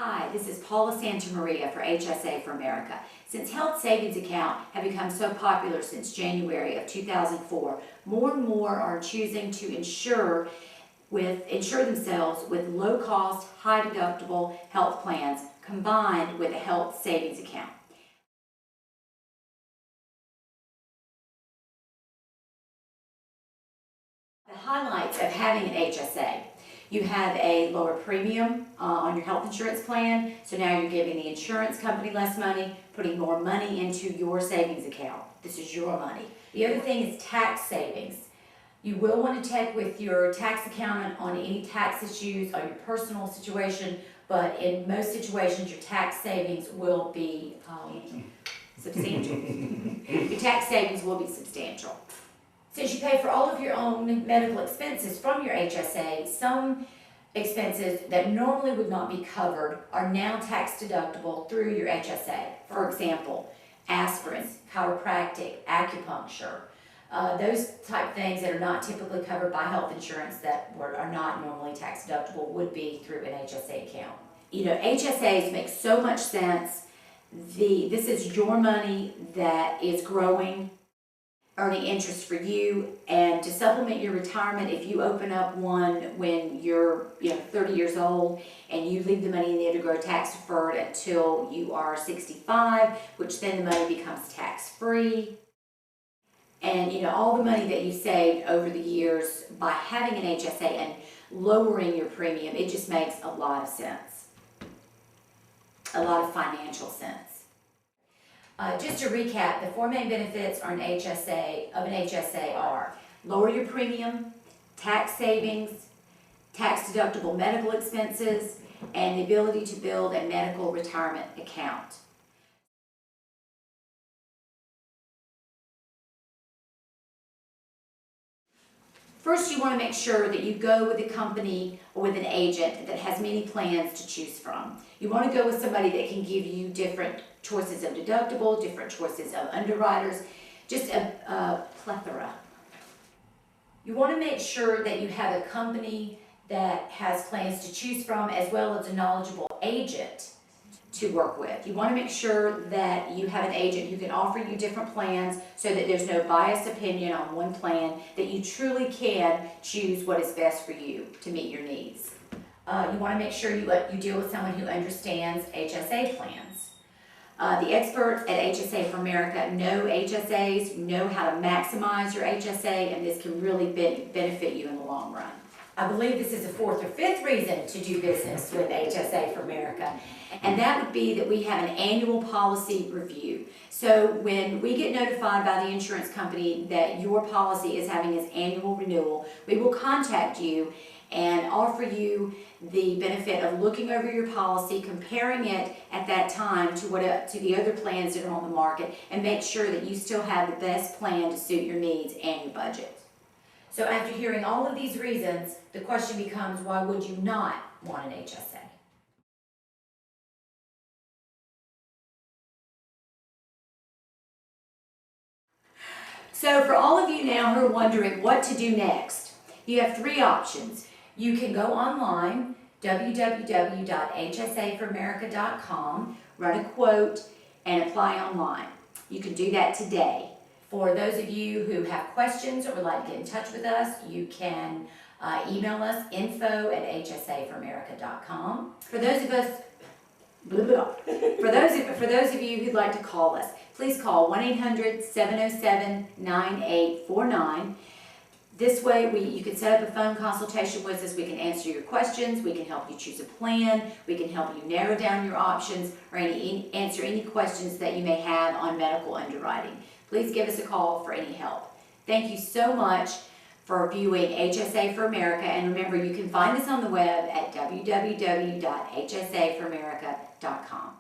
Hi, this is Paula Santamaria for HSA for America. Since health savings accounts have become so popular since January of 2004, more and more are choosing to insure themselves with low-cost, high-deductible health plans combined with a health savings account. The highlights of having an HSA. You have a lower premium on your health insurance plan, so now you're giving the insurance company less money, putting more money into your savings account. This is your money. The other thing is tax savings. You will want to check with your tax accountant on any tax issues or your personal situation, but in most situations your tax savings will be substantial. Your tax savings will be substantial. Since you pay for all of your own medical expenses from your HSA, some expenses that normally would not be covered are now tax deductible through your HSA. For example, aspirin, chiropractic, acupuncture, those type things that are not typically covered by health insurance that are not normally tax deductible would be through an HSA account. You know, HSAs make so much sense. This is your money that is growing, earning interest for you, and to supplement your retirement, if you open up one when you're 30 years old and you leave the money in there to grow tax deferred until you are 65, which then the money becomes tax free. And all the money that you saved over the years by having an HSA and lowering your premium, it just makes a lot of sense, a lot of financial sense. Just to recap, the four main benefits of an HSA are lower your premium, tax savings, tax deductible medical expenses, and the ability to build a medical retirement account. First, you want to make sure that you go with a company or with an agent that has many plans to choose from. You want to go with somebody that can give you different choices of deductible, different choices of underwriters, just a plethora. You want to make sure that you have a company that has plans to choose from as well as a knowledgeable agent to work with. You want to make sure that you have an agent who can offer you different plans so that there's no biased opinion on one plan, that you truly can choose what is best for you to meet your needs. You want to make sure you deal with someone who understands HSA plans. The experts at HSA for America know HSAs, know how to maximize your HSA, and this can really benefit you in the long run. I believe this is the fourth or fifth reason to do business with HSA for America, and that would be that we have an annual policy review. So when we get notified by the insurance company that your policy is having its annual renewal, we will contact you and offer you the benefit of looking over your policy, comparing it at that time to the other plans that are on the market, and make sure that you still have the best plan to suit your needs and your budget. So after hearing all of these reasons, the question becomes, why would you not want an HSA? So for all of you now who are wondering what to do next, you have three options. You can go online, www.hsaforamerica.com, run a quote, and apply online. You can do that today. For those of you who have questions or would like to get in touch with us, you can email us info@hsaforamerica.com. For those of you who'd like to call us, please call 1-800-707-9849. This way you can set up a phone consultation with us. We can answer your questions, we can help you choose a plan, we can help you narrow down your options, or answer any questions that you may have on medical underwriting. Please give us a call for any help. Thank you so much for viewing HSA for America, and remember, you can find us on the web at www.hsaforamerica.com.